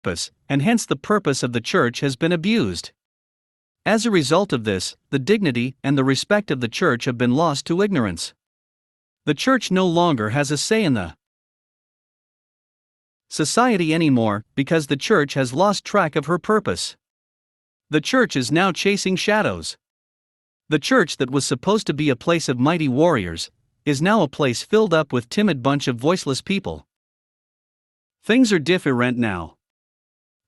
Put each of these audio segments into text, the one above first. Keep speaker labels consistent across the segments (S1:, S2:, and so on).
S1: purpose, and hence the purpose of the church has been abused. As a result of this, the dignity and the respect of the church have been lost to ignorance. The church no longer has a say in the society anymore because the church has lost track of her purpose. The church is now chasing shadows. The church that was supposed to be a place of mighty warriors is now a place filled up with timid bunch of voiceless people. Things are different now.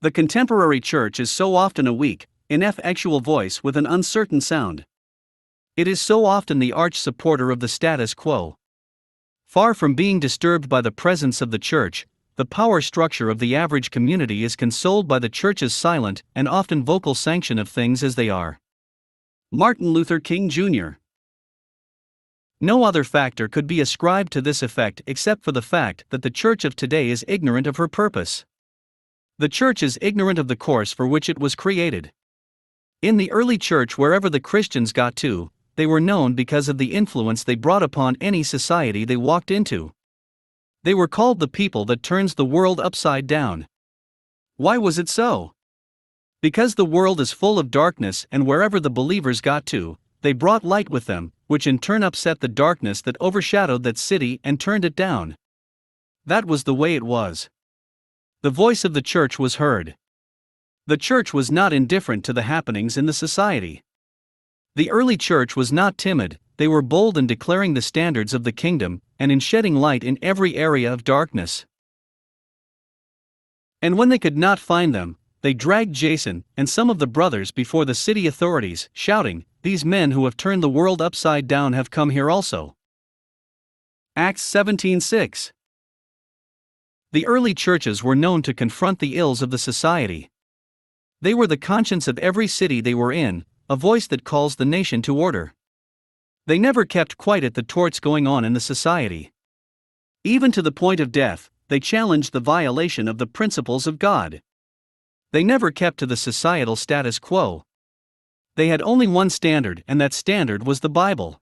S1: The contemporary church is so often a weak, ineffectual voice with an uncertain sound. It is so often the arch supporter of the status quo. Far from being disturbed by the presence of the church, the power structure of the average community is consoled by the church's silent and often vocal sanction of things as they are. Martin Luther King Jr. No other factor could be ascribed to this effect except for the fact that the church of today is ignorant of her purpose. The church is ignorant of the course for which it was created. In the early church, wherever the Christians got to, they were known because of the influence they brought upon any society they walked into. They were called the people that turns the world upside down. Why was it so? Because the world is full of darkness, and wherever the believers got to, they brought light with them, which in turn upset the darkness that overshadowed that city and turned it down. That was the way it was. The voice of the church was heard. The church was not indifferent to the happenings in the society. The early church was not timid, they were bold in declaring the standards of the kingdom, and in shedding light in every area of darkness. And when they could not find them, they dragged Jason and some of the brothers before the city authorities, shouting, "These men who have turned the world upside down have come here also." Acts 17:6. The early churches were known to confront the ills of the society. They were the conscience of every city they were in, a voice that calls the nation to order. They never kept quiet at the torts going on in the society. Even to the point of death, they challenged the violation of the principles of God. They never kept to the societal status quo. They had only one standard, and that standard was the Bible.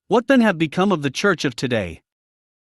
S1: What then have become of the church of today?